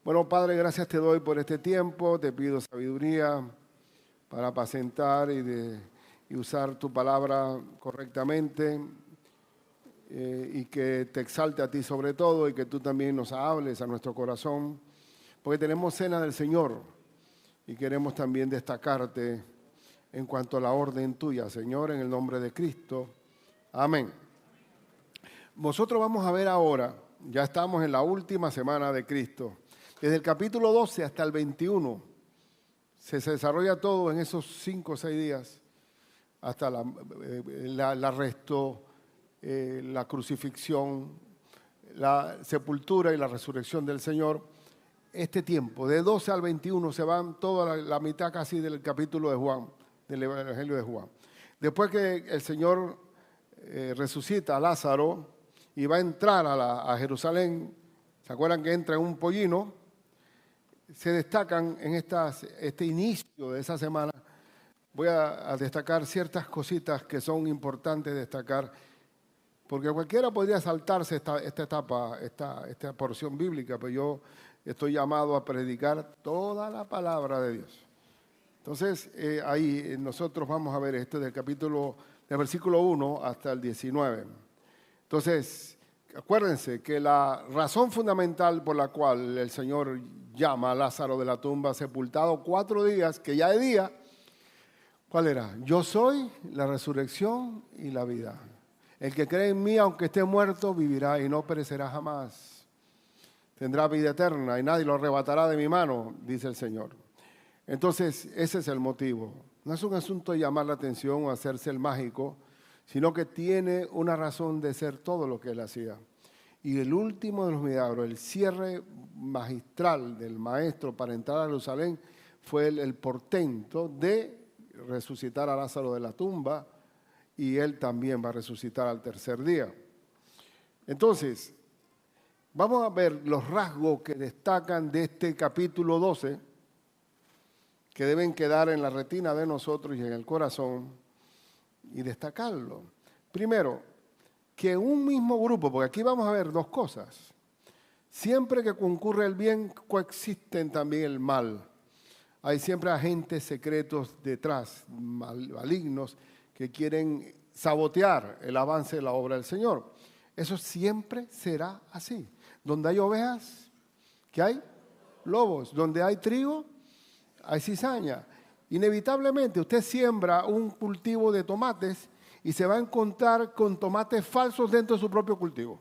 Bueno, Padre, gracias te doy por este tiempo. Te pido sabiduría para apacentar y usar tu palabra correctamente y que te exalte a ti sobre todo y que tú también nos hables a nuestro corazón, porque tenemos cena del Señor y queremos también destacarte en cuanto a la orden tuya, Señor, en el nombre de Cristo. Amén. Nosotros vamos a ver ahora, ya estamos en la última semana de Cristo, desde el capítulo 12 hasta el 21, se desarrolla todo en esos 5 o 6 días, hasta el arresto, la crucifixión, la sepultura y la resurrección del Señor. Este tiempo, de 12 al 21, se van toda la mitad casi del capítulo de Juan, del Evangelio de Juan. Después que el Señor resucita a Lázaro y va a entrar a Jerusalén, ¿se acuerdan que entra en un pollino? Se destacan en este inicio de esa semana. Voy a destacar ciertas cositas que son importantes destacar, porque cualquiera podría saltarse esta etapa, esta porción bíblica, pero yo estoy llamado a predicar toda la palabra de Dios. Entonces, ahí nosotros vamos a ver esto del versículo 1 hasta el 19. Entonces, acuérdense que la razón fundamental por la cual el Señor llama a Lázaro de la tumba, sepultado 4 días, que ya es día, ¿cuál era? Yo soy la resurrección y la vida. El que cree en mí, aunque esté muerto, vivirá y no perecerá jamás. Tendrá vida eterna y nadie lo arrebatará de mi mano, dice el Señor. Entonces, ese es el motivo. No es un asunto de llamar la atención o hacerse el mágico, sino que tiene una razón de ser todo lo que él hacía. Y el último de los milagros, el cierre magistral del maestro para entrar a Jerusalén, fue el portento de resucitar a Lázaro de la tumba, y él también va a resucitar al tercer día. Entonces, vamos a ver los rasgos que destacan de este capítulo 12, que deben quedar en la retina de nosotros y en el corazón, y destacarlo. Primero, que un mismo grupo, porque aquí vamos a ver 2 cosas. Siempre que concurre el bien, coexisten también el mal. Hay siempre agentes secretos detrás, malignos, que quieren sabotear el avance de la obra del Señor. Eso siempre será así. Donde hay ovejas, ¿qué hay? Lobos. Donde hay trigo, hay cizaña. Inevitablemente usted siembra un cultivo de tomates y se va a encontrar con tomates falsos dentro de su propio cultivo.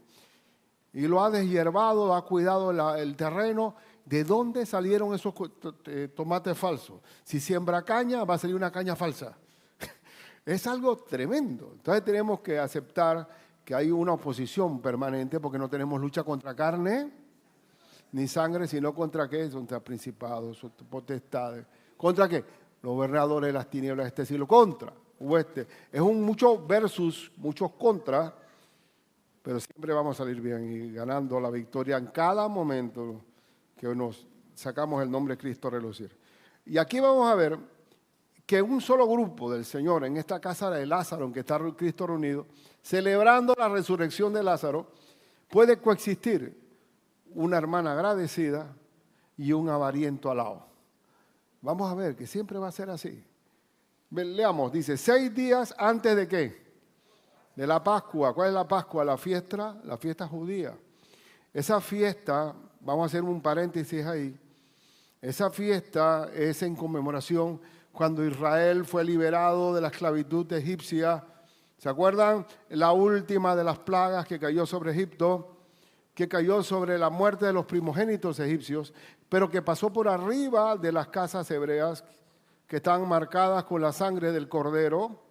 Y lo ha deshierbado, ha cuidado el terreno. ¿De dónde salieron esos tomates falsos? Si siembra caña, va a salir una caña falsa. Es algo tremendo. Entonces tenemos que aceptar que hay una oposición permanente porque no tenemos lucha contra carne ni sangre, sino contra ¿qué? Contra principados, potestades. ¿Contra qué? Los gobernadores de las tinieblas de este siglo. Contra. Es un mucho versus, muchos contra, pero siempre vamos a salir bien y ganando la victoria en cada momento que nos sacamos el nombre de Cristo a relucir. Y aquí vamos a ver que un solo grupo del Señor en esta casa de Lázaro, en que está Cristo reunido, celebrando la resurrección de Lázaro, puede coexistir una hermana agradecida y un avariento alao. Vamos a ver que siempre va a ser así. Leamos, dice, 6 días antes de ¿qué? De la Pascua. ¿Cuál es la Pascua? La fiesta judía. Esa fiesta, vamos a hacer un paréntesis ahí, esa fiesta es en conmemoración cuando Israel fue liberado de la esclavitud egipcia. ¿Se acuerdan? La última de las plagas que cayó sobre Egipto, que cayó sobre la muerte de los primogénitos egipcios, pero que pasó por arriba de las casas hebreas que están marcadas con la sangre del cordero,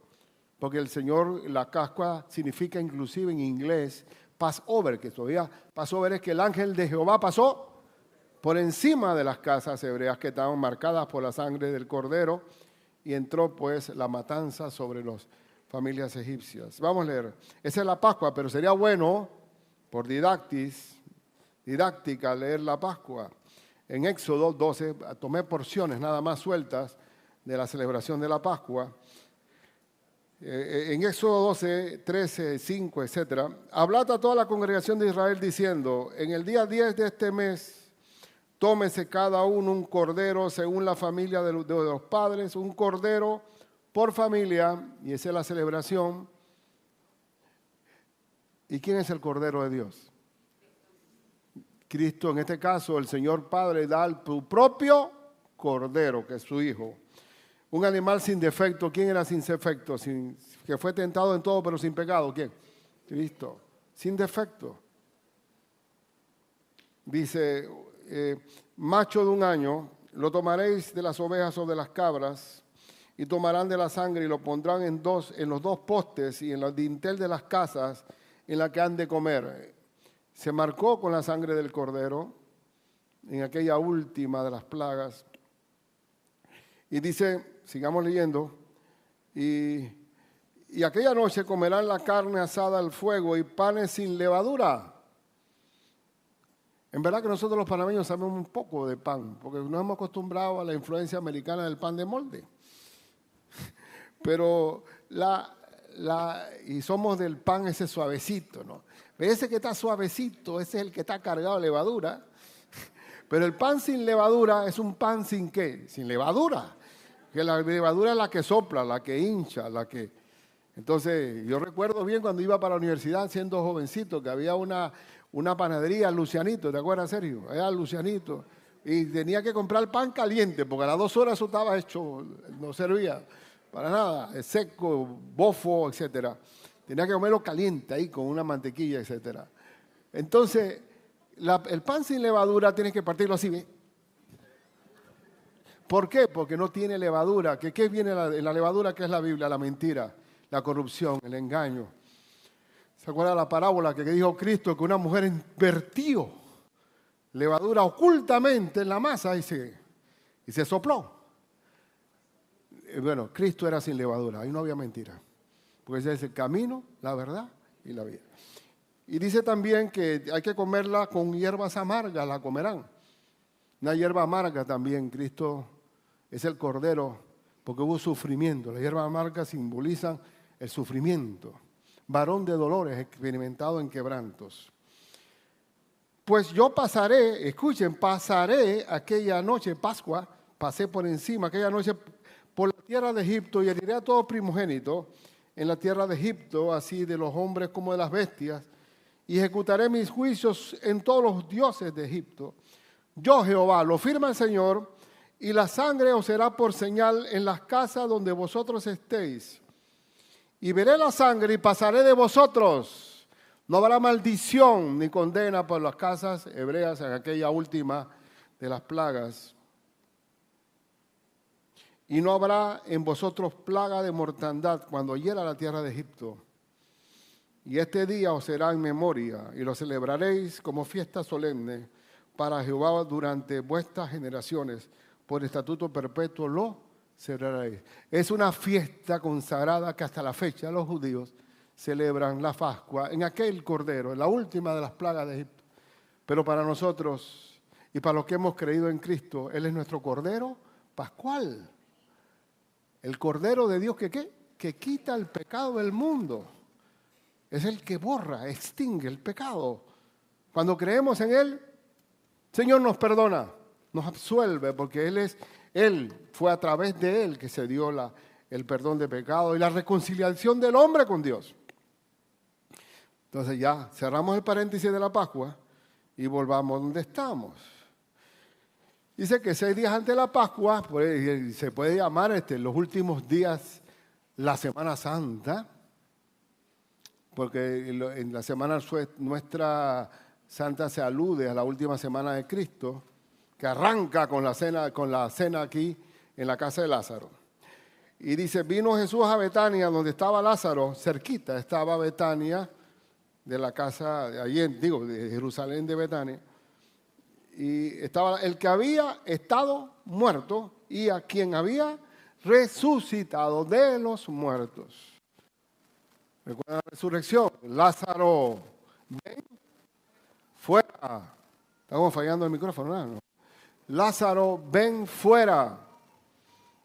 porque el Señor, la Pascua significa inclusive en inglés Passover, que todavía Passover es que el ángel de Jehová pasó por encima de las casas hebreas que estaban marcadas por la sangre del cordero y entró pues la matanza sobre las familias egipcias. Vamos a leer. Esa es la Pascua, pero sería bueno por didáctica leer la Pascua. En Éxodo 12 tomé porciones nada más sueltas de la celebración de la Pascua. En Éxodo 12, 13, 5, etc. Hablad a toda la congregación de Israel diciendo, en el día 10 de este mes tómese cada uno un cordero según la familia de los padres, un cordero por familia, y esa es la celebración. ¿Y quién es el Cordero de Dios? Cristo, en este caso, el Señor Padre da su propio Cordero, que es su Hijo. Un animal sin defecto. ¿Quién era sin defecto? Que fue tentado en todo, pero sin pecado. ¿Quién? Cristo. Sin defecto. Dice, macho de un año, lo tomaréis de las ovejas o de las cabras, y tomarán de la sangre y lo pondrán en los dos postes y en el dintel de las casas en la que han de comer. Se marcó con la sangre del cordero en aquella última de las plagas. Y dice, sigamos leyendo, y aquella noche comerán la carne asada al fuego y panes sin levadura. En verdad que nosotros los panameños sabemos un poco de pan, porque nos hemos acostumbrado a la influencia americana del pan de molde. Pero y somos del pan ese suavecito, ¿no? Ese que está suavecito, ese es el que está cargado de levadura. Pero el pan sin levadura es un pan sin ¿qué? Sin levadura. Que la levadura es la que sopla, la que hincha, la que... Entonces, yo recuerdo bien cuando iba para la universidad siendo jovencito, que había una panadería, Lucianito, ¿te acuerdas, Sergio? Era Lucianito. Y tenía que comprar pan caliente, porque a las 2 horas eso estaba hecho, no servía para nada, seco, bofo, etcétera. Tenía que comerlo caliente ahí con una mantequilla, etcétera. Entonces, el pan sin levadura tienes que partirlo así, ¿ves? ¿Por qué? Porque no tiene levadura. ¿Qué viene en la levadura? ¿Qué es la Biblia? La mentira, la corrupción, el engaño. ¿Se acuerda la parábola que dijo Cristo? Que una mujer vertió levadura ocultamente en la masa y se sopló. Bueno, Cristo era sin levadura, ahí no había mentira. Porque ese es el camino, la verdad y la vida. Y dice también que hay que comerla con hierbas amargas, la comerán. Una hierba amarga también, Cristo es el Cordero, porque hubo sufrimiento. Las hierbas amargas simbolizan el sufrimiento. Varón de dolores, experimentado en quebrantos. Pues yo pasaré, escuchen, pasaré aquella noche, Pascua, pasé por encima, aquella noche por la tierra de Egipto y heriré a todo primogénito en la tierra de Egipto, así de los hombres como de las bestias, y ejecutaré mis juicios en todos los dioses de Egipto. Yo, Jehová, lo firma el Señor, y la sangre os será por señal en las casas donde vosotros estéis. Y veré la sangre y pasaré de vosotros. No habrá maldición ni condena por las casas hebreas en aquella última de las plagas. Y no habrá en vosotros plaga de mortandad cuando hiera la tierra de Egipto. Y este día os será en memoria, y lo celebraréis como fiesta solemne para Jehová durante vuestras generaciones. Por estatuto perpetuo lo celebraréis. Es una fiesta consagrada que hasta la fecha los judíos celebran la Pascua en aquel cordero, en la última de las plagas de Egipto. Pero para nosotros y para los que hemos creído en Cristo, Él es nuestro cordero pascual. El Cordero de Dios que quita el pecado del mundo. Es el que borra, extingue el pecado. Cuando creemos en Él, Señor nos perdona, nos absuelve, porque Él fue a través de Él que se dio el perdón de pecado y la reconciliación del hombre con Dios. Entonces ya cerramos el paréntesis de la Pascua y volvamos donde estamos. Dice que 6 días antes de la Pascua, se puede llamar los últimos días la Semana Santa, porque en la Semana nuestra Santa se alude a la última semana de Cristo, que arranca con la cena aquí en la casa de Lázaro. Y dice, vino Jesús a Betania, donde estaba Lázaro, cerquita estaba Betania, de la casa, de Jerusalén de Betania. Y estaba el que había estado muerto y a quien había resucitado de los muertos. ¿Recuerdan la resurrección? Lázaro, ven fuera. Estamos fallando el micrófono, ¿no? Lázaro, ven fuera.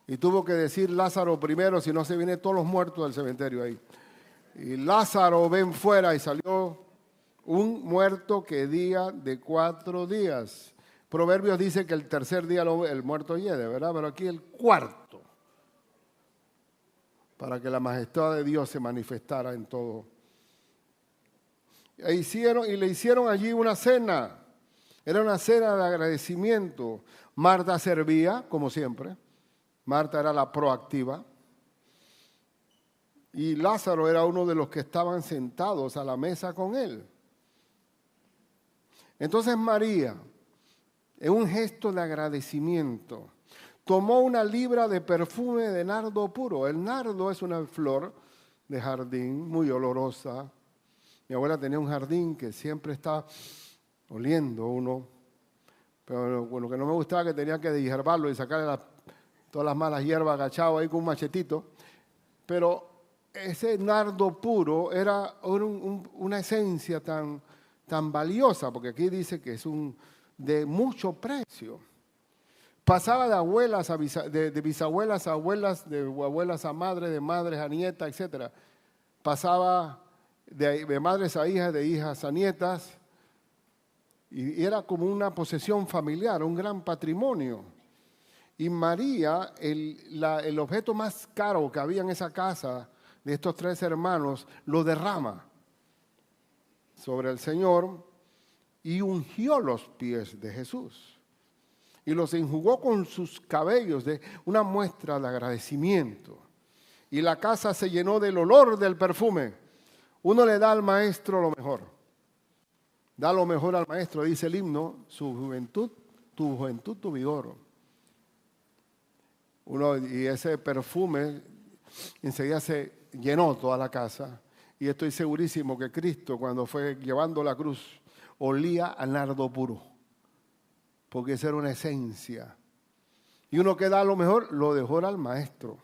Y tuvo que decir Lázaro primero, si no se vienen todos los muertos del cementerio ahí. Y Lázaro, ven fuera, y salió un muerto que día de 4 días. Proverbios dice que el tercer día el muerto hiede, ¿verdad? Pero aquí el cuarto, para que la majestad de Dios se manifestara en todo. Y le hicieron allí una cena. Era una cena de agradecimiento. Marta servía, como siempre. Marta era la proactiva. Y Lázaro era uno de los que estaban sentados a la mesa con él. Entonces María, en un gesto de agradecimiento, tomó una libra de perfume de nardo puro. El nardo es una flor de jardín muy olorosa. Mi abuela tenía un jardín que siempre está oliendo uno. Pero lo que no me gustaba que tenía que deshiervarlo y sacarle todas las malas hierbas agachado ahí con un machetito. Pero ese nardo puro era una esencia tan valiosa, porque aquí dice que es de mucho precio. Pasaba de abuelas de bisabuelas a abuelas, de abuelas a madres, de madres a nietas, etc. Pasaba de madres a hijas, de hijas a nietas, y era como una posesión familiar, un gran patrimonio. Y María, el objeto más caro que había en esa casa de estos tres hermanos, lo derrama sobre el Señor y ungió los pies de Jesús. Y los enjugó con sus cabellos, de una muestra de agradecimiento. Y la casa se llenó del olor del perfume. Uno le da al maestro lo mejor. Da lo mejor al maestro, dice el himno, tu juventud, tu vigor. Y ese perfume enseguida se llenó toda la casa. Y estoy segurísimo que Cristo, cuando fue llevando la cruz, olía a nardo puro. Porque esa era una esencia. Y uno que da lo mejor, lo dejó al maestro.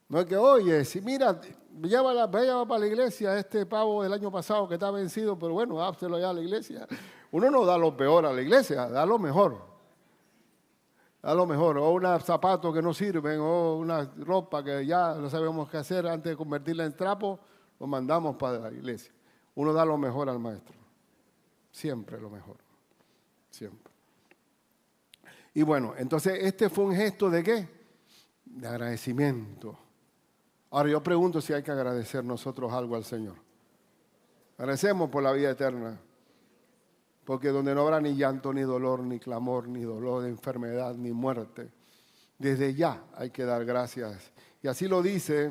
No es que, oye, si mira, vaya para la iglesia este pavo del año pasado que está vencido, pero bueno, dáselo ya a la iglesia. Uno no da lo peor a la iglesia, da lo mejor. Da lo mejor. O unos zapatos que no sirven, o una ropa que ya no sabemos qué hacer antes de convertirla en trapo, lo mandamos para la iglesia. Uno da lo mejor al maestro. Siempre lo mejor. Siempre. Y bueno, entonces este fue un gesto ¿de qué? De agradecimiento. Ahora yo pregunto si hay que agradecer nosotros algo al Señor. Agradecemos por la vida eterna. Porque donde no habrá ni llanto, ni dolor, ni clamor, ni dolor de enfermedad, ni muerte. Desde ya hay que dar gracias. Y así lo dice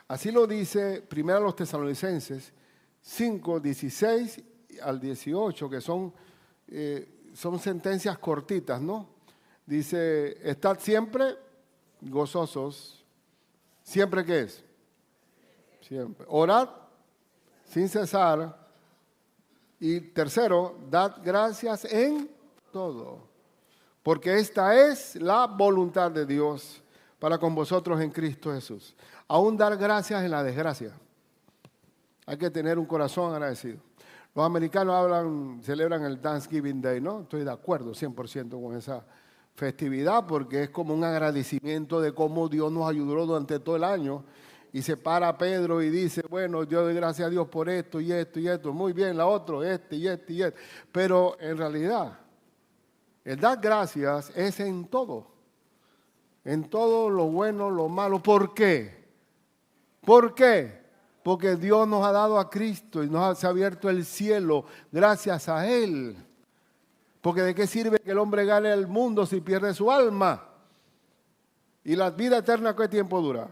1 los Tesalonicenses 5, 16 al 18, que son sentencias cortitas, ¿no? Dice, estad siempre gozosos. ¿Siempre qué es? Siempre. Orad sin cesar. Y tercero, dad gracias en todo. Porque esta es la voluntad de Dios para con vosotros en Cristo Jesús. Aún dar gracias en la desgracia. Hay que tener un corazón agradecido. Los americanos celebran el Thanksgiving Day, ¿no? Estoy de acuerdo 100% con esa festividad porque es como un agradecimiento de cómo Dios nos ayudó durante todo el año. Y se para Pedro y dice, bueno, yo doy gracias a Dios por esto y esto y esto. Muy bien, la otra, y este. Pero en realidad, el dar gracias es en todo. En todo lo bueno, lo malo. ¿Por qué? ¿Por qué? Porque Dios nos ha dado a Cristo y se ha abierto el cielo gracias a Él. Porque ¿de qué sirve que el hombre gane el mundo si pierde su alma? ¿Y la vida eterna qué tiempo dura?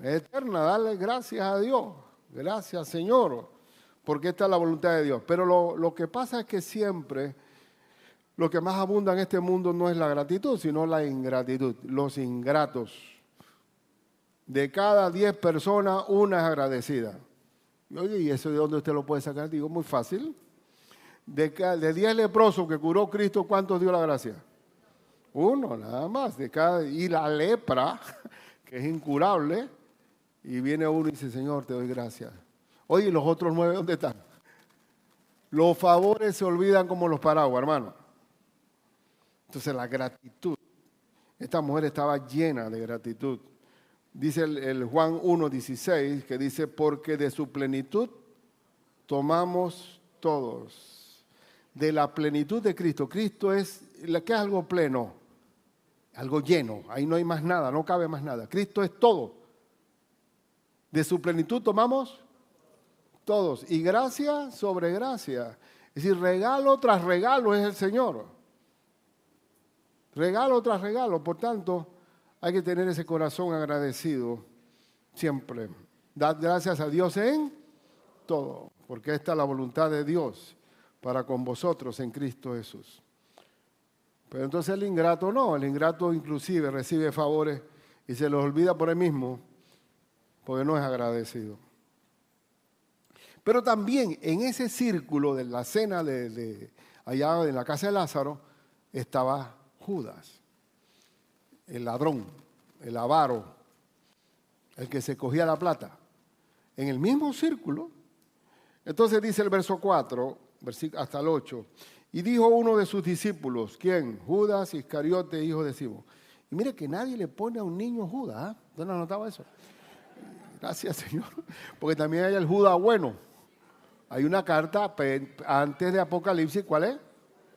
Eterna, darle gracias a Dios. Gracias, Señor, porque esta es la voluntad de Dios. Pero lo que pasa es que siempre lo que más abunda en este mundo no es la gratitud, sino la ingratitud. Los ingratos. De cada 10 personas, una es agradecida. Oye, ¿y eso de dónde usted lo puede sacar? Digo, muy fácil. De 10 leprosos que curó Cristo, ¿cuántos dio la gracia? Uno, nada más. Y la lepra, que es incurable, y viene uno y dice, Señor, te doy gracias. Oye, ¿y los otros 9 dónde están? Los favores se olvidan como los paraguas, hermano. Entonces la gratitud. Esta mujer estaba llena de gratitud. Dice el Juan 1:16, que dice, porque de su plenitud tomamos todos. de la plenitud de Cristo. Cristo es, ¿qué es algo pleno? Algo lleno, ahí no hay más nada, no cabe más nada. Cristo es todo. De su plenitud tomamos todos. Y gracia sobre gracia. Es decir, regalo tras regalo es el Señor. Regalo tras regalo. Por tanto, hay que tener ese corazón agradecido siempre. Dad gracias a Dios en todo, porque esta es la voluntad de Dios para con vosotros en Cristo Jesús. Pero entonces el ingrato no, el ingrato inclusive recibe favores y se los olvida por él mismo porque no es agradecido. Pero también en ese círculo de la cena allá en la casa de Lázaro estaba Judas, el ladrón, el avaro, el que se cogía la plata. En el mismo círculo. Entonces dice el verso 4, hasta el 8. Y dijo uno de sus discípulos, ¿quién? Judas Iscariote, hijo de Simón. Y mire que nadie le pone a un niño Judas, ¿eh? ¿Usted no notaba eso? Gracias, Señor. Porque también hay el Judas bueno. Hay una carta antes de Apocalipsis, ¿cuál es?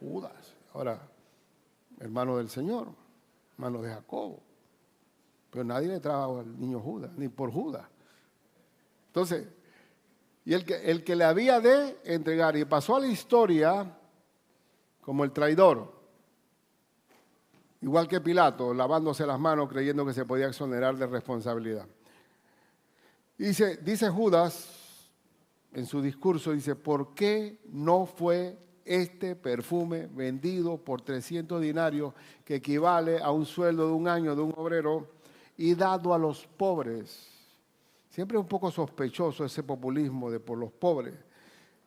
Judas. Ahora, hermano del Señor, hermano de Jacobo. Pero nadie le trajo al niño Judas, ni por Judas. Entonces, y el que le había de entregar, y pasó a la historia como el traidor, igual que Pilato, lavándose las manos creyendo que se podía exonerar de responsabilidad. Dice Judas en su discurso, dice, ¿por qué no fue este perfume vendido por 300 denarios, que equivale a un sueldo de un año de un obrero, y dado a los pobres? Siempre es un poco sospechoso ese populismo de por los pobres.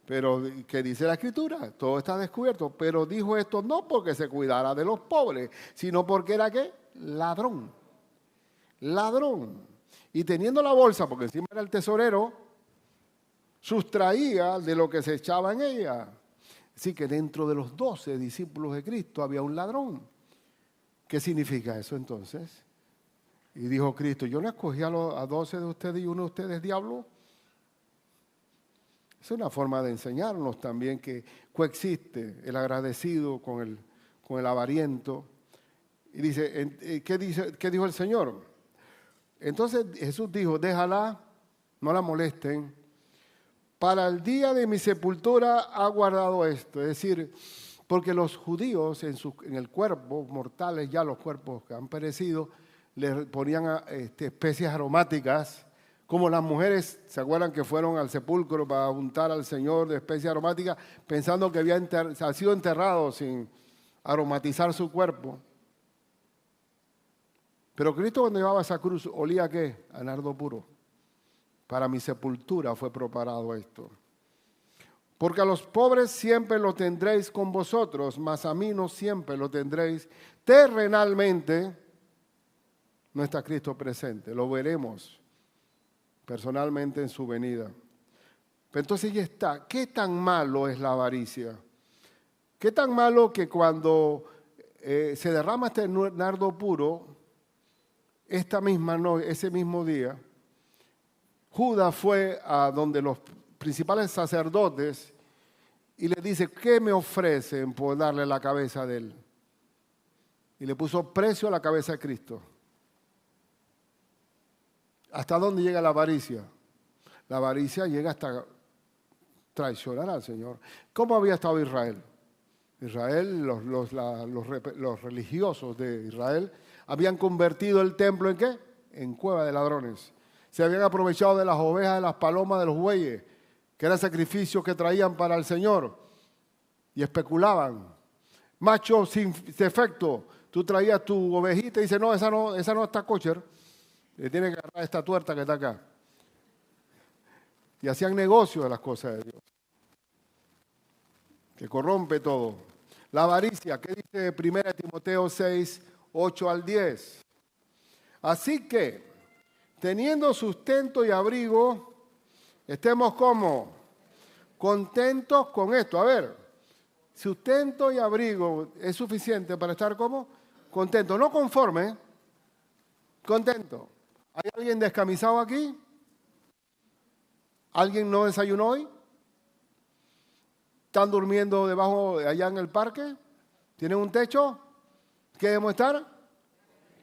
Pero, ¿qué dice la Escritura? Todo está descubierto. Pero dijo esto no porque se cuidara de los pobres, sino porque era, ¿qué? Ladrón. Ladrón. Y teniendo la bolsa, porque encima era el tesorero, sustraía de lo que se echaba en ella. Así que dentro de los 12 discípulos de Cristo había un ladrón. ¿Qué significa eso entonces? Y dijo Cristo, yo no escogí a 12 de ustedes y uno de ustedes es diablo. Es una forma de enseñarnos también que coexiste el agradecido con el avariento. Y dice, ¿qué dijo el Señor? Entonces Jesús dijo, déjala, no la molesten. Para el día de mi sepultura ha guardado esto. Es decir, porque los judíos en el cuerpo, mortales ya los cuerpos que han perecido, le ponían especies aromáticas, como las mujeres, ¿se acuerdan que fueron al sepulcro para untar al Señor de especies aromáticas, pensando que había sido enterrado sin aromatizar su cuerpo? Pero Cristo cuando llevaba esa cruz, ¿olía a qué? A nardo puro. Para mi sepultura fue preparado esto. Porque a los pobres siempre lo tendréis con vosotros, mas a mí no siempre lo tendréis terrenalmente. No está Cristo presente, lo veremos personalmente en su venida. Pero entonces ya está. ¿Qué tan malo es la avaricia? ¿Qué tan malo que cuando se derrama este nardo puro, ese mismo día, Judas fue a donde los principales sacerdotes y le dice, ¿qué me ofrecen por darle la cabeza de él? Y le puso precio a la cabeza de Cristo. ¿Hasta dónde llega la avaricia? La avaricia llega hasta traicionar al Señor. ¿Cómo había estado Israel? Israel, los religiosos de Israel, habían convertido el templo ¿en qué? En cueva de ladrones. Se habían aprovechado de las ovejas, de las palomas, de los bueyes, que eran sacrificios que traían para el Señor, y especulaban. Macho sin defecto, tú traías tu ovejita y dices, no, esa no está kosher. Le tiene que agarrar esta tuerta que está acá. Y hacían negocio de las cosas de Dios, que corrompe todo. La avaricia, ¿qué dice 1 Timoteo 6, 8 al 10? Así que, teniendo sustento y abrigo, estemos como contentos con esto. A ver, sustento y abrigo es suficiente para estar como contento, no conforme, contento. ¿Hay alguien descamisado aquí? ¿Alguien no desayunó hoy? ¿Están durmiendo debajo, allá en el parque? ¿Tienen un techo? ¿Qué debemos estar?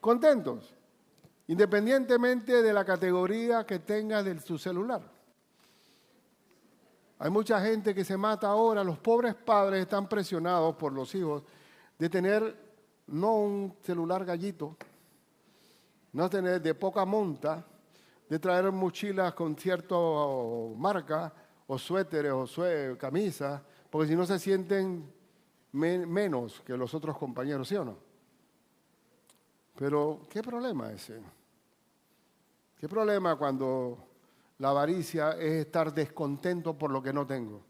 Contentos, independientemente de la categoría que tenga de su celular. Hay mucha gente que se mata ahora. Los pobres padres están presionados por los hijos de tener no un celular gallito, no tener de poca monta, de traer mochilas con cierta marca, o suéteres, o camisas, porque si no se sienten menos que los otros compañeros, ¿sí o no? Pero, ¿qué problema ese? ¿Qué problema cuando la avaricia es estar descontento por lo que no tengo?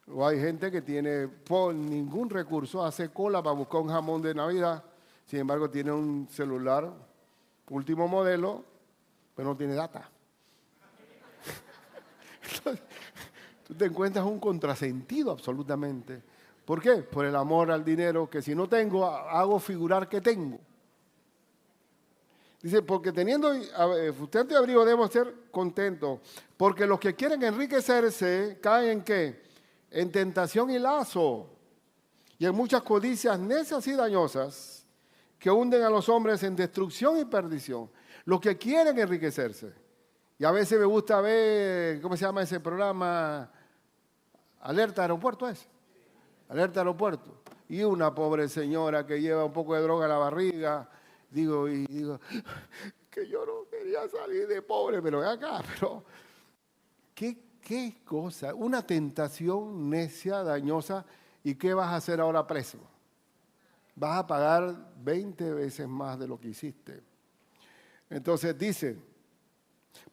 O hay gente que tiene por ningún recurso, hace cola para buscar un jamón de Navidad, sin embargo tiene un celular último modelo, pero no tiene data. Entonces, tú te encuentras un contrasentido absolutamente. ¿Por qué? Por el amor al dinero, que si no tengo, hago figurar que tengo. Dice, porque teniendo sustento y abrigo debemos ser contentos, porque los que quieren enriquecerse caen ¿en qué? En tentación y lazo, y en muchas codicias necias y dañosas, que hunden a los hombres en destrucción y perdición. Los que quieren enriquecerse. Y a veces me gusta ver, ¿cómo se llama ese programa? Alerta Aeropuerto es. Alerta Aeropuerto. Y una pobre señora que lleva un poco de droga a la barriga. Digo, que yo no quería salir de pobre, pero acá, pero ¿qué cosa? Una tentación necia, dañosa. ¿Y qué vas a hacer ahora preso? Vas a pagar 20 veces más de lo que hiciste. Entonces dice,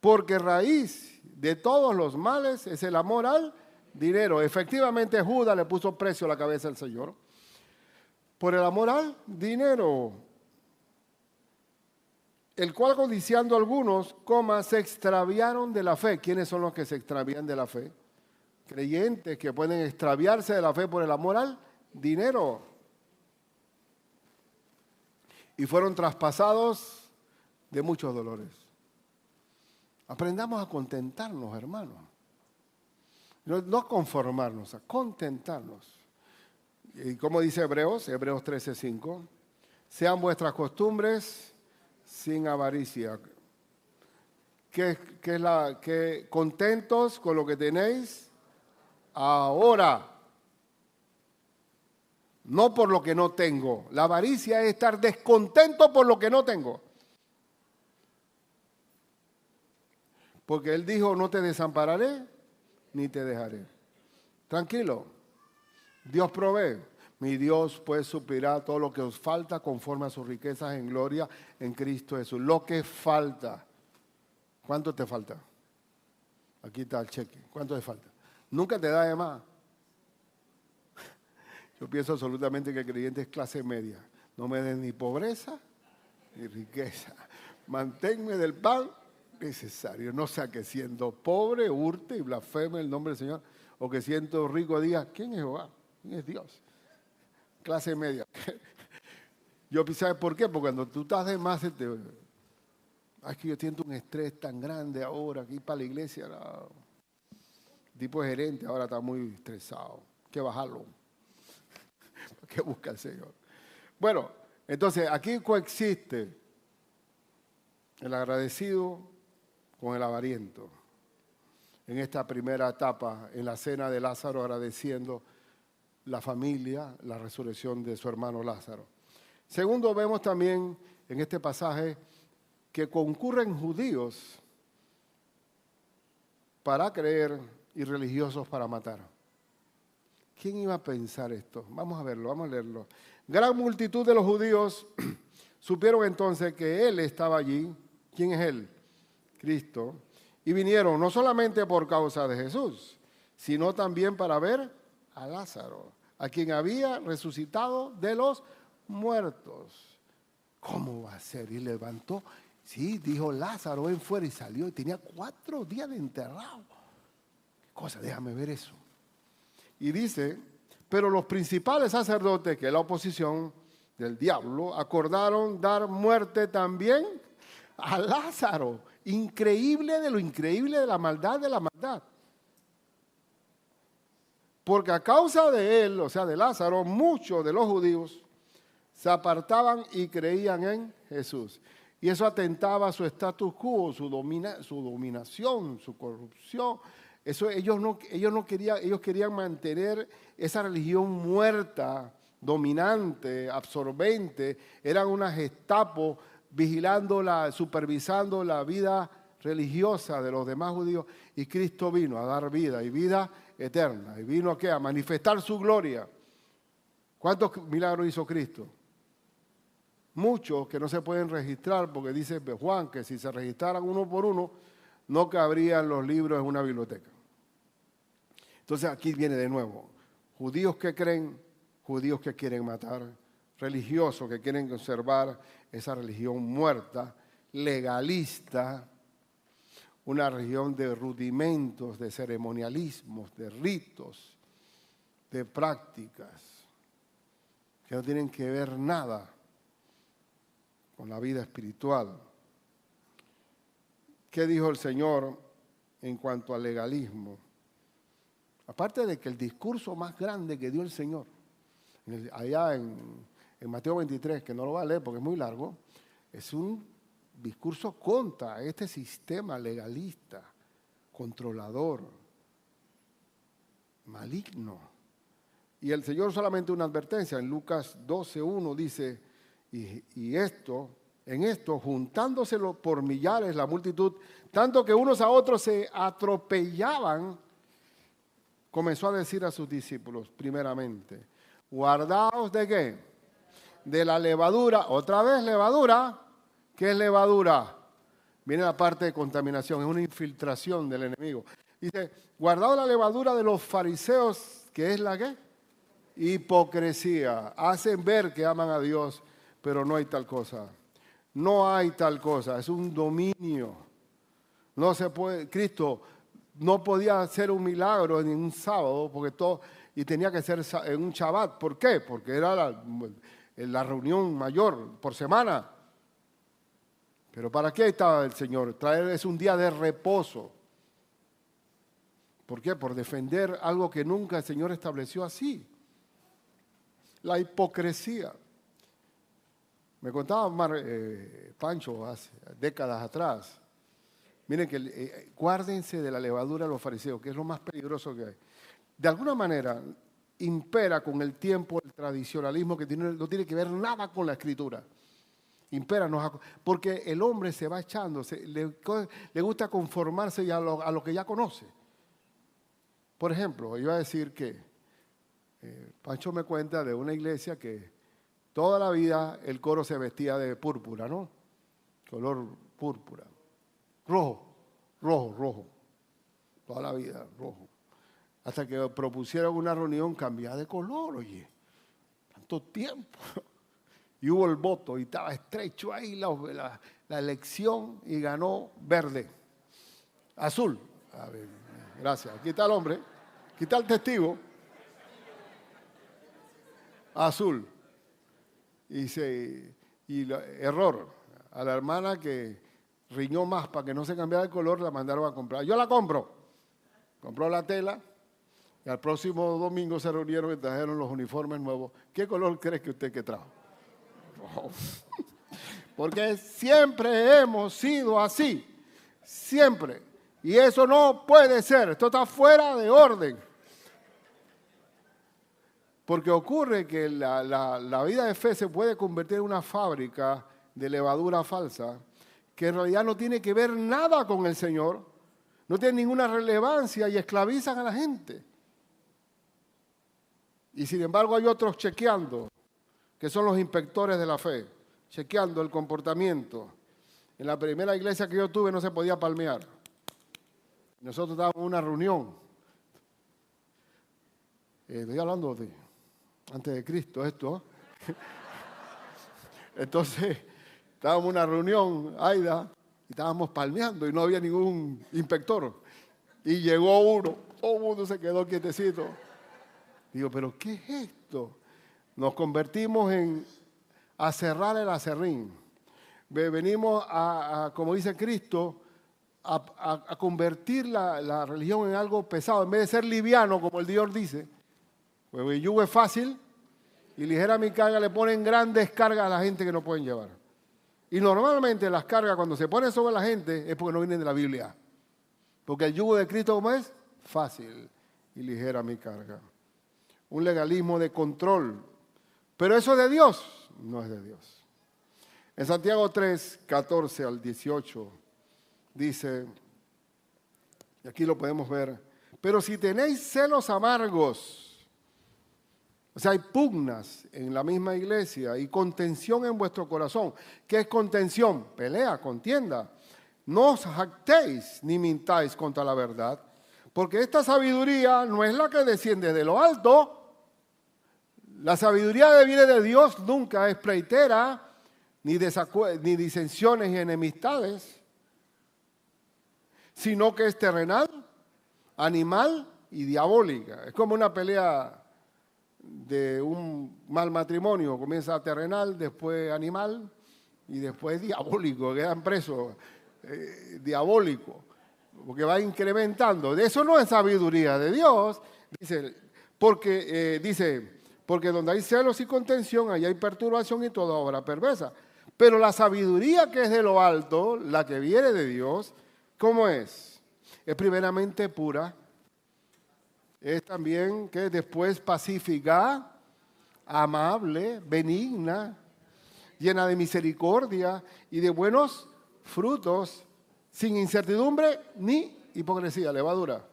porque raíz de todos los males es el amor al dinero. Efectivamente, Judas le puso precio a la cabeza del Señor. Por el amor al dinero, el cual codiciando algunos, se extraviaron de la fe. ¿Quiénes son los que se extravían de la fe? Creyentes que pueden extraviarse de la fe por el amor al dinero. Y fueron traspasados de muchos dolores. Aprendamos a contentarnos, hermanos. No conformarnos, a contentarnos. Y como dice Hebreos 13:5, sean vuestras costumbres sin avaricia. Que contentos con lo que tenéis ahora, no por lo que no tengo. La avaricia es estar descontento por lo que no tengo. Porque Él dijo, no te desampararé ni te dejaré. Tranquilo, Dios provee. Mi Dios pues suplirá todo lo que os falta conforme a sus riquezas en gloria en Cristo Jesús. Lo que falta. ¿Cuánto te falta? Aquí está el cheque. ¿Cuánto te falta? Nunca te da de más. Yo pienso absolutamente que el creyente es clase media. No me den ni pobreza ni riqueza. Manténme del pan necesario. No sea que siendo pobre, hurte y blasfeme el nombre del Señor. O que siendo rico diga, ¿quién es Jehová? ¿Quién es Dios? Clase media. Yo, ¿sabes por qué? Porque cuando tú estás de más, es que yo siento un estrés tan grande ahora, aquí para la iglesia. No. El tipo de gerente ahora está muy estresado. Hay que bajarlo. ¿Qué busca el Señor? Bueno, entonces aquí coexiste el agradecido con el avariento. En esta primera etapa, en la cena de Lázaro, agradeciendo la familia, la resurrección de su hermano Lázaro. Segundo, vemos también en este pasaje que concurren judíos para creer y religiosos para matar. ¿Quién iba a pensar esto? Vamos a verlo, vamos a leerlo. Gran multitud de los judíos supieron entonces que Él estaba allí. ¿Quién es Él? Cristo. Y vinieron no solamente por causa de Jesús, sino también para ver a Lázaro, a quien había resucitado de los muertos. ¿Cómo va a ser? Y levantó. Sí, dijo Lázaro, ven fuera, y salió. Y tenía 4 días de enterrado. ¿Qué cosa? Déjame ver eso. Y dice, pero los principales sacerdotes, que es la oposición del diablo, acordaron dar muerte también a Lázaro. Increíble de lo increíble de la maldad de la maldad. porque a causa de él, o sea, de Lázaro, muchos de los judíos se apartaban y creían en Jesús. Y eso atentaba a su status quo, su dominación, su corrupción. Eso ellos querían mantener esa religión muerta, dominante, absorbente. Eran una Gestapo vigilando, supervisando la vida religiosa de los demás judíos. Y Cristo vino a dar vida y vida eterna. ¿Y vino a qué? A manifestar su gloria. ¿Cuántos milagros hizo Cristo? Muchos que no se pueden registrar porque dice Juan que si se registraran uno por uno no cabrían los libros en una biblioteca. Entonces aquí viene de nuevo, judíos que creen, judíos que quieren matar, religiosos que quieren conservar esa religión muerta, legalista, una religión de rudimentos, de ceremonialismos, de ritos, de prácticas, que no tienen que ver nada con la vida espiritual. ¿Qué dijo el Señor en cuanto al legalismo? Aparte de que el discurso más grande que dio el Señor, allá en Mateo 23, que no lo voy a leer porque es muy largo, es un discurso contra este sistema legalista, controlador, maligno. Y el Señor solamente una advertencia, en Lucas 12:1 dice, en esto, juntándoselo por millares la multitud, tanto que unos a otros se atropellaban, comenzó a decir a sus discípulos, primeramente, guardaos ¿de qué? De la levadura, otra vez levadura. ¿Qué es levadura? Viene la parte de contaminación, es una infiltración del enemigo. Dice, guardaos la levadura de los fariseos, ¿qué es la qué? Hipocresía. Hacen ver que aman a Dios, pero no hay tal cosa. No hay tal cosa, es un dominio. No se puede, Cristo no podía hacer un milagro en un sábado y tenía que ser en un Shabbat. ¿Por qué? Porque era la reunión mayor por semana. Pero ¿para qué estaba el Señor? Traerles un día de reposo. ¿Por qué? Por defender algo que nunca el Señor estableció así. La hipocresía. Me contaba Pancho hace décadas atrás. Miren que guárdense de la levadura de los fariseos, que es lo más peligroso que hay. De alguna manera impera con el tiempo el tradicionalismo que no tiene que ver nada con la Escritura. Impera, porque el hombre se va echando, le gusta conformarse a lo que ya conoce. Por ejemplo, iba a decir que Pancho me cuenta de una iglesia que toda la vida el coro se vestía de púrpura, ¿no? Color púrpura. Rojo. Toda la vida, rojo. Hasta que propusieron una reunión cambiada de color, oye. Tanto tiempo. Y hubo el voto y estaba estrecho ahí la elección y ganó verde. Azul. A ver, gracias. Aquí está el hombre. Aquí está el testigo. Azul. Error. A la hermana que riñó más para que no se cambiara el color, la mandaron a comprar. Yo la compro. Compró la tela y al próximo domingo se reunieron y trajeron los uniformes nuevos. ¿Qué color cree que usted que trajo? Rojo. Porque siempre hemos sido así. Siempre. Y eso no puede ser. Esto está fuera de orden. Porque ocurre que la vida de fe se puede convertir en una fábrica de levadura falsa que en realidad no tiene que ver nada con el Señor, no tiene ninguna relevancia y esclavizan a la gente. Y sin embargo hay otros chequeando, que son los inspectores de la fe, chequeando el comportamiento. En la primera iglesia que yo tuve no se podía palmear. Nosotros estábamos en una reunión. Estoy hablando antes de Cristo esto. Entonces, estábamos en una reunión, Aida, y estábamos palmeando y no había ningún inspector. Y llegó uno, todo el mundo se quedó quietecito. Digo, ¿pero qué es esto? Nos convertimos a cerrar el aserrín. Venimos como dice Cristo, a convertir la religión en algo pesado. En vez de ser liviano, como el Dios dice, Pues el yugo es fácil y ligera mi carga, le ponen grandes cargas a la gente que no pueden llevar. Y normalmente las cargas cuando se ponen sobre la gente es porque no vienen de la Biblia. Porque el yugo de Cristo, ¿cómo es? Fácil y ligera mi carga. Un legalismo de control. Pero eso es de Dios, no es de Dios. En Santiago 3, 14 al 18 dice, y aquí lo podemos ver, pero si tenéis celos amargos, o sea, hay pugnas en la misma iglesia y contención en vuestro corazón. ¿Qué es contención? Pelea, contienda. No os jactéis ni mintáis contra la verdad, porque esta sabiduría no es la que desciende de lo alto. La sabiduría que viene de Dios nunca es pleitera, ni disensiones y enemistades, sino que es terrenal, animal y diabólica. Es como una pelea de un mal matrimonio, comienza terrenal, después animal y después diabólico, quedan presos, diabólico, porque va incrementando. De eso no es sabiduría de Dios, porque donde hay celos y contención, allá hay perturbación y toda obra perversa. Pero la sabiduría que es de lo alto, la que viene de Dios, ¿cómo es? Es primeramente pura. Es también que después pacífica, amable, benigna, llena de misericordia y de buenos frutos, sin incertidumbre ni hipocresía, levadura.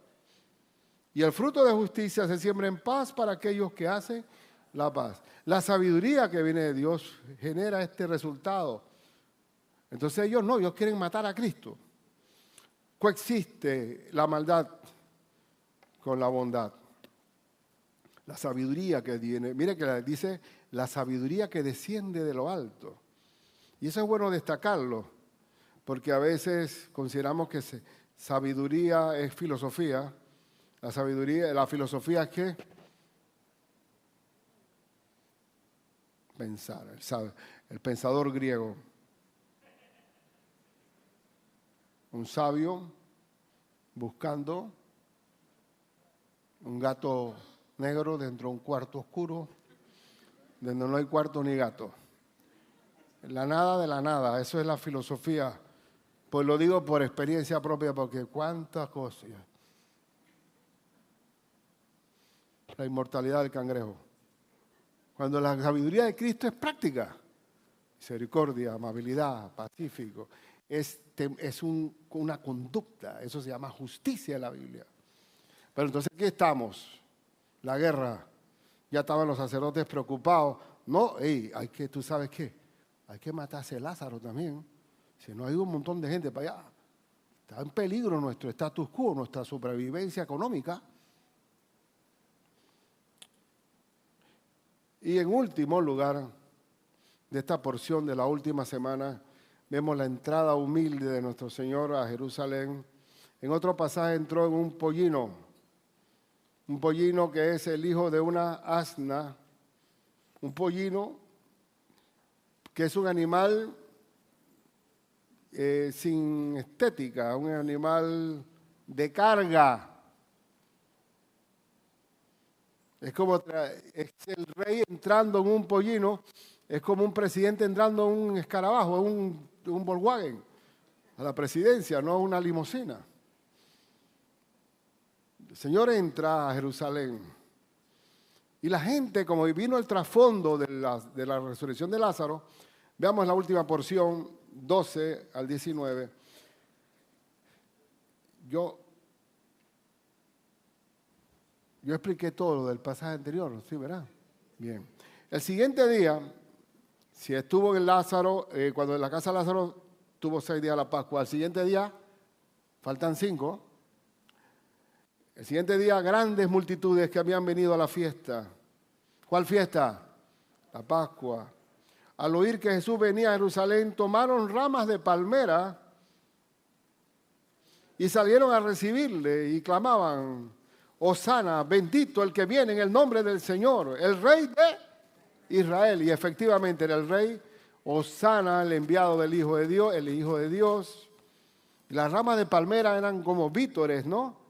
Y el fruto de justicia se siembra en paz para aquellos que hacen la paz. La sabiduría que viene de Dios genera este resultado. Entonces ellos quieren matar a Cristo. Coexiste la maldad con la bondad. La sabiduría que viene, mire que dice la sabiduría que desciende de lo alto. Y eso es bueno destacarlo, porque a veces consideramos que sabiduría es filosofía. La filosofía es ¿qué? Pensar, el pensador griego. Un sabio buscando un gato negro dentro de un cuarto oscuro, donde no hay cuarto ni gato. La nada de la nada, eso es la filosofía. Pues lo digo por experiencia propia, porque cuántas cosas. La inmortalidad del cangrejo. Cuando la sabiduría de Cristo es práctica, misericordia, amabilidad, pacífico, es una conducta, eso se llama justicia en la Biblia. Pero entonces aquí estamos, la guerra, ya estaban los sacerdotes preocupados. No, ¿tú sabes qué? Hay que matarse a Lázaro también, si no hay un montón de gente para allá. Está en peligro nuestro status quo, nuestra supervivencia económica. Y en último lugar, de esta porción de la última semana, vemos la entrada humilde de nuestro Señor a Jerusalén. En otro pasaje entró en un pollino que es el hijo de una asna, un pollino que es un animal sin estética, un animal de carga. Es como es el rey entrando en un pollino, es como un presidente entrando en un escarabajo, en un Volkswagen, a la presidencia, no a una limusina. El Señor entra a Jerusalén y la gente, como vino el trasfondo de la resurrección de Lázaro, veamos la última porción, 12 al 19. Yo expliqué todo lo del pasaje anterior, ¿sí, verdad? Bien. El siguiente día, si estuvo en Lázaro, cuando en la casa de Lázaro tuvo 6 días la Pascua, al siguiente día, faltan 5. El siguiente día, grandes multitudes que habían venido a la fiesta. ¿Cuál fiesta? La Pascua. Al oír que Jesús venía a Jerusalén, tomaron ramas de palmera y salieron a recibirle y clamaban: Hosana, bendito el que viene en el nombre del Señor, el Rey de Israel. Y efectivamente era el Rey. Hosana, el enviado del Hijo de Dios, el Hijo de Dios. Las ramas de palmera eran como vítores, ¿no?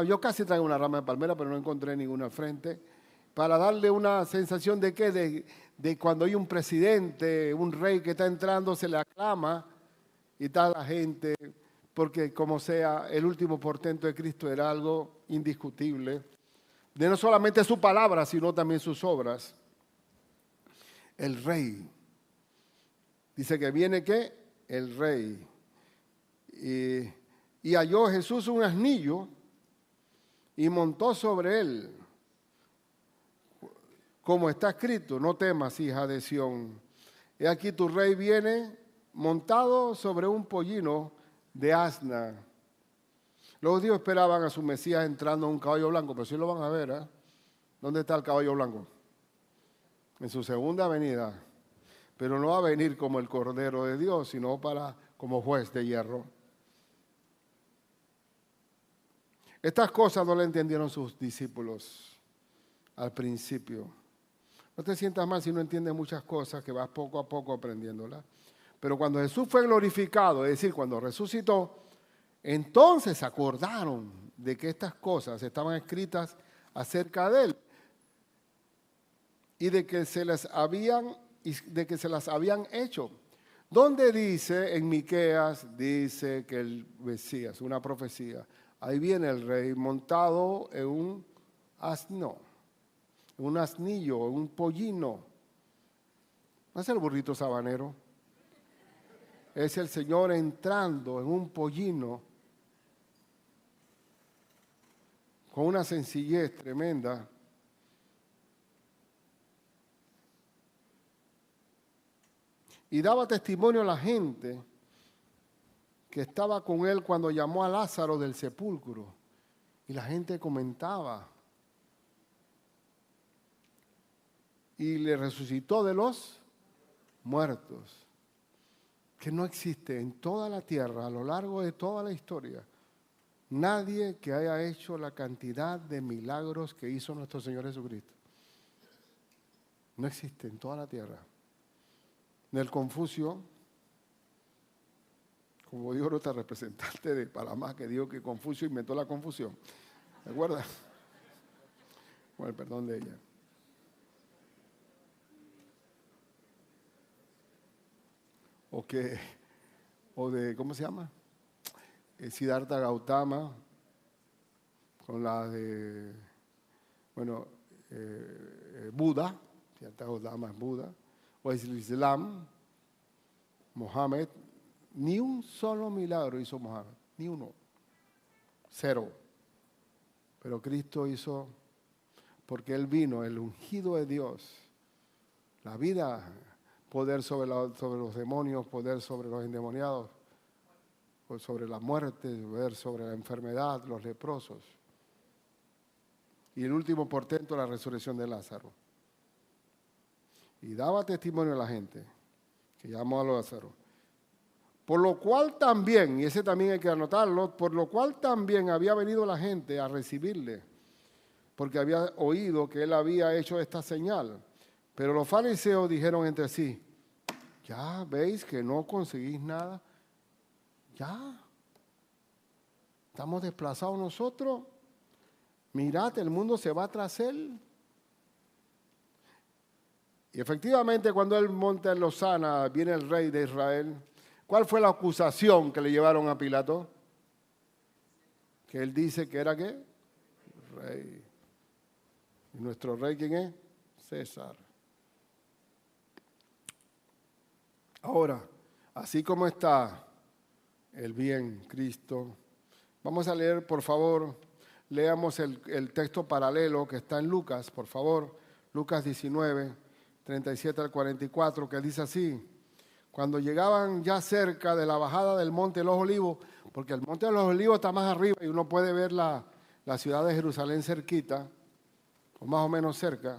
Yo casi traigo una rama de palmera, pero no encontré ninguna al frente. para darle una sensación de que de cuando hay un presidente, un rey que está entrando, se le aclama y tal la gente, porque como sea, el último portento de Cristo era algo indiscutible, de no solamente su palabra, sino también sus obras. El rey. Dice que viene ¿qué? El rey. Y halló Jesús un asnillo y montó sobre él. Como está escrito, no temas, hija de Sión. He aquí tu rey viene montado sobre un pollino de asna. Los judíos esperaban a su Mesías entrando en un caballo blanco, pero sí lo van a ver, ¿eh? ¿Dónde está el caballo blanco? En su segunda venida. Pero no va a venir como el Cordero de Dios, sino como juez de hierro. Estas cosas no le entendieron sus discípulos al principio. No te sientas mal si no entiendes muchas cosas, que vas poco a poco aprendiéndolas. Pero cuando Jesús fue glorificado, es decir, cuando resucitó, entonces se acordaron de que estas cosas estaban escritas acerca de él y de que se las habían hecho. ¿Dónde dice? En Miqueas dice que el Mesías, una profecía, ahí viene el rey montado en un asno, un asnillo, un pollino. ¿No es el burrito sabanero? Es el Señor entrando en un pollino con una sencillez tremenda. Y daba testimonio a la gente que estaba con él cuando llamó a Lázaro del sepulcro. Y la gente comentaba. Y le resucitó de los muertos. Que no existe en toda la tierra, a lo largo de toda la historia, nadie que haya hecho la cantidad de milagros que hizo nuestro Señor Jesucristo. No existe en toda la tierra. Del Confucio, como dijo nuestra representante de Panamá, que dijo que Confucio inventó la confusión. ¿De acuerdo? Con el perdón de ella. O de, ¿cómo se llama? Siddhartha Gautama, con la de, Buda, Siddhartha Gautama es Buda, o es el Islam, Mohammed. Ni un solo milagro hizo Mohammed, ni uno, cero. Pero Cristo hizo, porque Él vino, el ungido de Dios, la vida, poder sobre los demonios, poder sobre los endemoniados, sobre la muerte, poder sobre la enfermedad, los leprosos. Y el último portento, la resurrección de Lázaro. Y daba testimonio a la gente, que llamó a Lázaro. Por lo cual también, y ese también hay que anotarlo, por lo cual también había venido la gente a recibirle, porque había oído que él había hecho esta señal. Pero los fariseos dijeron entre sí, ya veis que no conseguís nada, ya estamos desplazados nosotros, mirad, el mundo se va tras él. Y efectivamente cuando él monta en Lozana, viene el rey de Israel. ¿Cuál fue la acusación que le llevaron a Pilato? Que él dice que era ¿qué? Rey. ¿Y nuestro rey quién es? César. Ahora, así como está el bien, Cristo, vamos a leer, por favor, leamos el texto paralelo que está en Lucas, por favor, Lucas 19, 37 al 44, que dice así: cuando llegaban ya cerca de la bajada del Monte de los Olivos, porque el Monte de los Olivos está más arriba y uno puede ver la ciudad de Jerusalén cerquita, o más o menos cerca.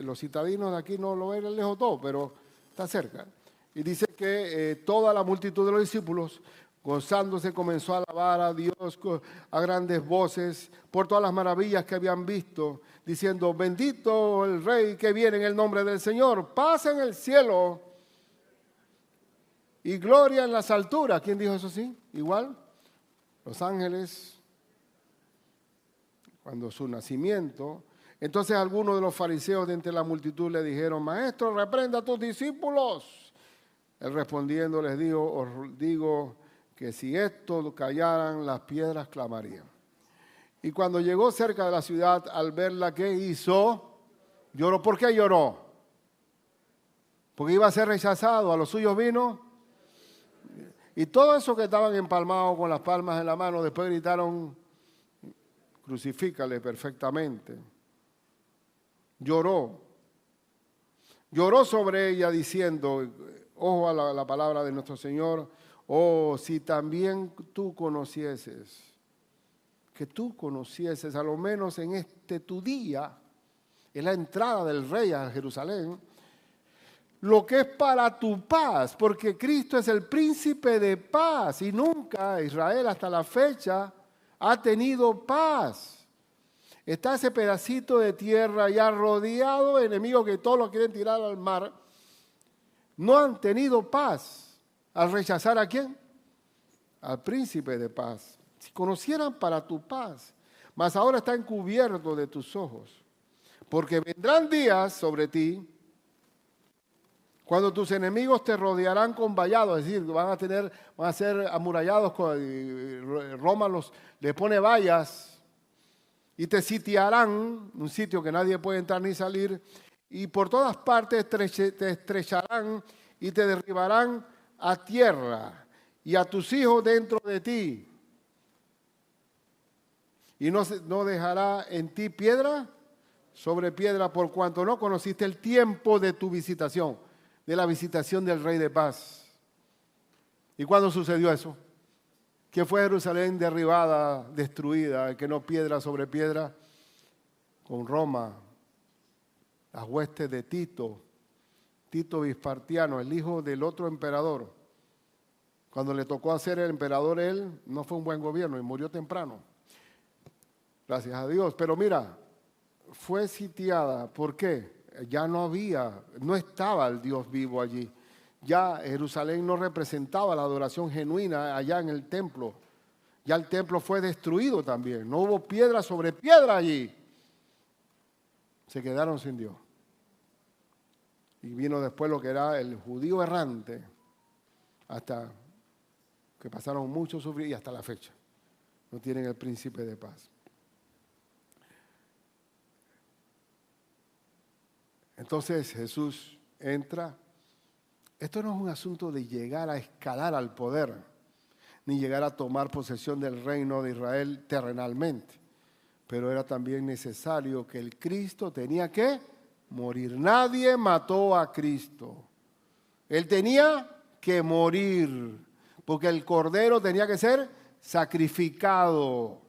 Los citadinos de aquí no lo ven lejos todo, pero está cerca. Y dice que toda la multitud de los discípulos, gozándose, comenzó a alabar a Dios a grandes voces por todas las maravillas que habían visto, diciendo, bendito el Rey que viene en el nombre del Señor, paz en el cielo y gloria en las alturas. ¿Quién dijo eso así? Igual, los ángeles, cuando su nacimiento, Entonces algunos de los fariseos de entre la multitud le dijeron: Maestro, reprenda a tus discípulos. Él respondiendo les dijo: os digo que si esto callaran, las piedras clamarían. Y cuando llegó cerca de la ciudad, al verla, ¿qué hizo? Lloró. ¿Por qué lloró? Porque iba a ser rechazado. A los suyos vino. Y todos esos que estaban empalmados con las palmas en la mano, después gritaron: crucifícale perfectamente. Lloró. Lloró sobre ella diciendo, ojo a la palabra de nuestro Señor: oh, si también tú conocieses, que tú conocieses, a lo menos en este tu día, en la entrada del rey a Jerusalén, lo que es para tu paz, porque Cristo es el príncipe de paz y nunca Israel hasta la fecha ha tenido paz. Está ese pedacito de tierra ya rodeado de enemigos que todos lo quieren tirar al mar. No han tenido paz al rechazar ¿a quién? Al príncipe de paz. Si conocieran para tu paz, mas ahora está encubierto de tus ojos, porque vendrán días sobre ti cuando tus enemigos te rodearán con vallados, es decir, van a ser amurallados, Roma le pone vallas y te sitiarán, un sitio que nadie puede entrar ni salir, y por todas partes te estrecharán y te derribarán a tierra y a tus hijos dentro de ti. Y no dejará en ti piedra sobre piedra, por cuanto no conociste el tiempo de tu visitación, de la visitación del Rey de Paz. ¿Y cuándo sucedió eso? Que fue Jerusalén derribada, destruida, que no piedra sobre piedra, con Roma, las huestes de Tito Vispartiano, el hijo del otro emperador. Cuando le tocó hacer el emperador, él no fue un buen gobierno y murió temprano. Gracias a Dios. Pero mira, fue sitiada. ¿Por qué? Ya no estaba el Dios vivo allí. Ya Jerusalén no representaba la adoración genuina allá en el templo. Ya el templo fue destruido también. No hubo piedra sobre piedra allí. Se quedaron sin Dios. Y vino después lo que era el judío errante, hasta que pasaron mucho sufrir y hasta la fecha. No tienen el príncipe de paz. Entonces Jesús entra. Esto no es un asunto de llegar a escalar al poder, ni llegar a tomar posesión del reino de Israel terrenalmente. Pero era también necesario que el Cristo tenía que morir. Nadie mató a Cristo. Él tenía que morir, porque el cordero tenía que ser sacrificado.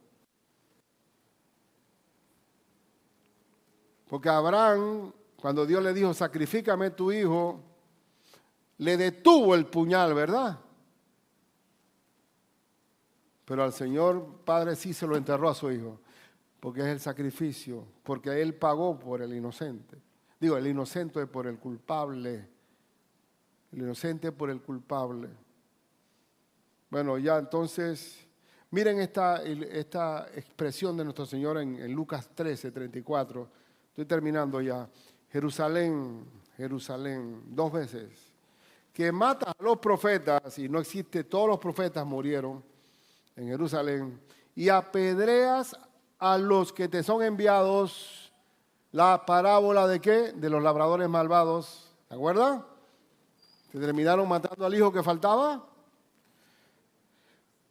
Porque Abraham, cuando Dios le dijo, sacrifícame tu hijo, le detuvo el puñal, ¿verdad? Pero al Señor Padre sí se lo enterró a su hijo, porque es el sacrificio, porque Él pagó por el inocente. Digo, el inocente por el culpable. El inocente por el culpable. Bueno, ya entonces, miren esta expresión de nuestro Señor en Lucas 13, 34. Estoy terminando ya. Jerusalén, Jerusalén, 2 veces. Que mata a los profetas, y no existe, todos los profetas murieron en Jerusalén, y apedreas a los que te son enviados. La parábola de ¿qué? De los labradores malvados. ¿Se acuerdan? Que terminaron matando al hijo que faltaba.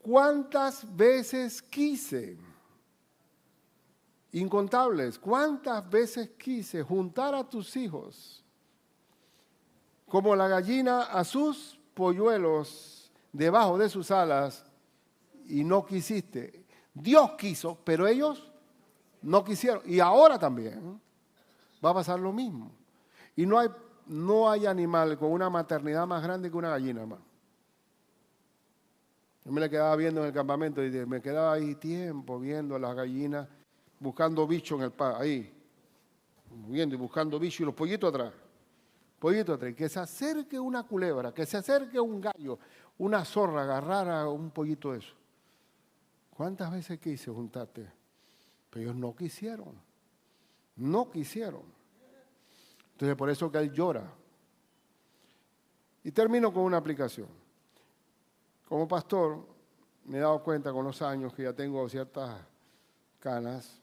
¿Cuántas veces quise? Incontables. ¿Cuántas veces quise juntar a tus hijos como la gallina a sus polluelos debajo de sus alas, y no quisiste? Dios quiso, pero ellos no quisieron. Y ahora también va a pasar lo mismo. Y no hay animal con una maternidad más grande que una gallina, hermano. Yo me la quedaba viendo en el campamento y me quedaba ahí tiempo viendo a las gallinas buscando bicho en el ahí, viendo y buscando bicho, y los pollitos atrás. Pollitos atrás. Que se acerque una culebra, que se acerque un gallo, una zorra, agarrar a un pollito de eso. ¿Cuántas veces quise juntarte? Pero ellos no quisieron. No quisieron. Entonces, por eso que él llora. Y termino con una aplicación. Como pastor, me he dado cuenta con los años que ya tengo ciertas canas.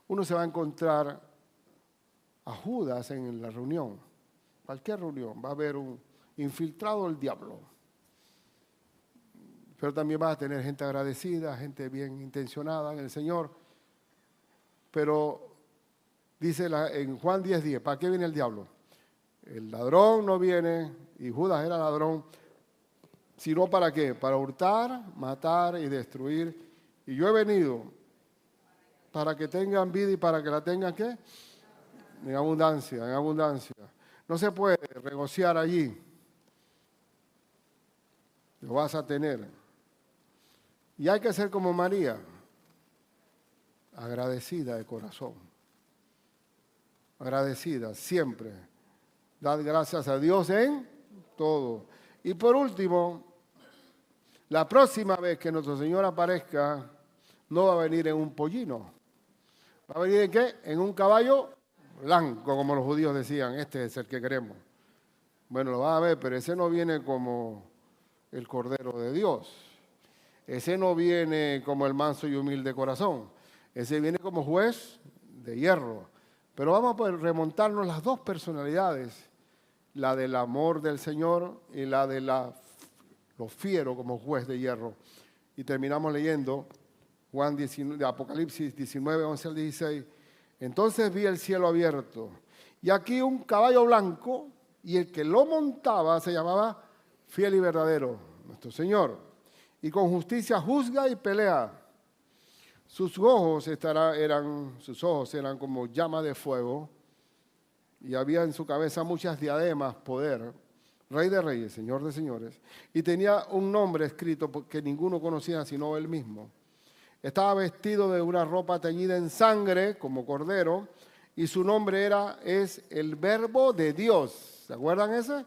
Uno se va a encontrar a Judas en la reunión. Cualquier reunión va a haber un infiltrado del diablo. Pero también vas a tener gente agradecida, gente bien intencionada en el Señor. Pero dice en Juan 10:10, ¿para qué viene el diablo? El ladrón no viene, y Judas era ladrón, sino ¿para qué? Para hurtar, matar y destruir. Y yo he venido para que tengan vida y para que la tengan, ¿qué? En abundancia, en abundancia. No se puede regociar allí. Lo vas a tener. Y hay que ser como María, agradecida de corazón. Agradecida siempre. Dad gracias a Dios en todo. Y por último, la próxima vez que nuestro Señor aparezca, no va a venir en un pollino. ¿Va a venir en qué? En un caballo blanco, como los judíos decían. Este es el que queremos. Bueno, lo vas a ver, pero ese no viene como el Cordero de Dios. Ese no viene como el manso y humilde corazón. Ese viene como juez de hierro. Pero vamos a poder remontarnos las dos personalidades, la del amor del Señor y la de lo fiero como juez de hierro. Y terminamos leyendo Juan 19, de Apocalipsis 19, 11 al 16. Entonces vi el cielo abierto y aquí un caballo blanco, y el que lo montaba se llamaba Fiel y Verdadero, nuestro Señor, y con justicia juzga y pelea. Sus ojos eran como llama de fuego, y había en su cabeza muchas diademas, poder, Rey de Reyes, Señor de Señores, y tenía un nombre escrito que ninguno conocía sino él mismo. Estaba vestido de una ropa teñida en sangre, como cordero, y su nombre es el Verbo de Dios. ¿Se acuerdan ese?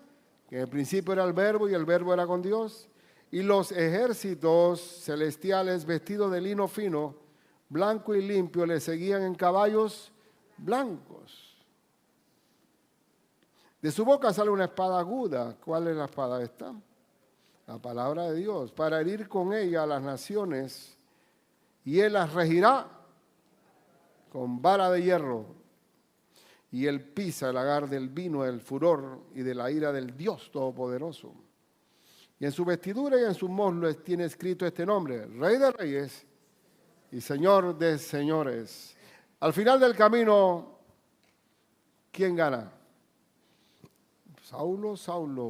Que en el principio era el Verbo y el Verbo era con Dios. Y los ejércitos celestiales vestidos de lino fino, blanco y limpio, le seguían en caballos blancos. De su boca sale una espada aguda. ¿Cuál es la espada esta? La palabra de Dios. Para herir con ella a las naciones, y él las regirá con vara de hierro. Y él pisa el lagar del vino, del furor y de la ira del Dios Todopoderoso. Y en su vestidura y en sus muslos tiene escrito este nombre: Rey de Reyes y Señor de Señores. Al final del camino, ¿quién gana? Saulo,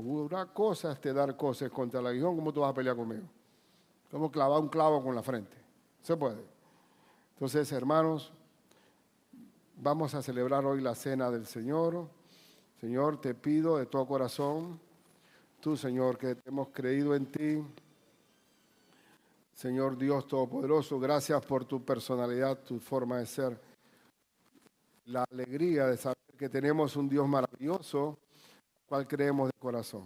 dura cosas te dar cosas contra el aguijón. ¿Cómo tú vas a pelear conmigo? ¿Cómo clavar un clavo con la frente? Se puede. Entonces, hermanos, vamos a celebrar hoy la cena del Señor. Señor, te pido de todo corazón, tú, Señor, que hemos creído en ti. Señor Dios Todopoderoso, gracias por tu personalidad, tu forma de ser. La alegría de saber que tenemos un Dios maravilloso, cual creemos de corazón.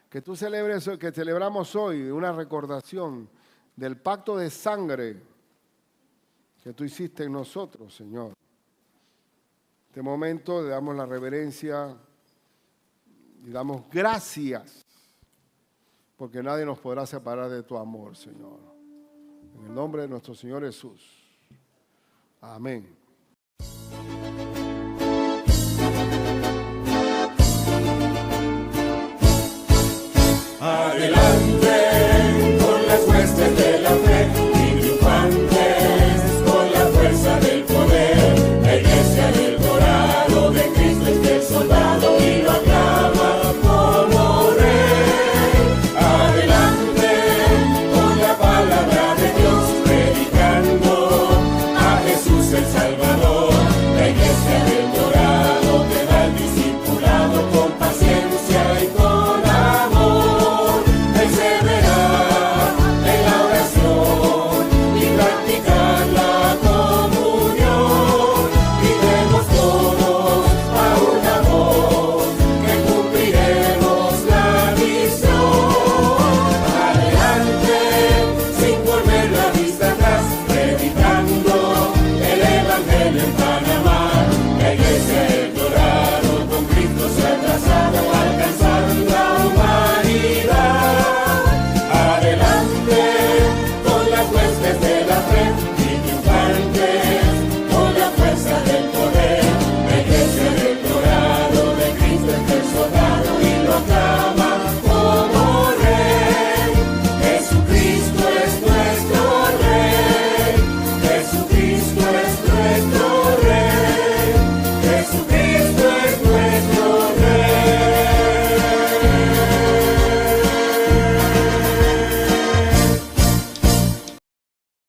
Que tú que celebramos hoy una recordación del pacto de sangre que tú hiciste en nosotros, Señor. En este momento le damos la reverencia y damos gracias, porque nadie nos podrá separar de tu amor, Señor. En el nombre de nuestro Señor Jesús. Amén.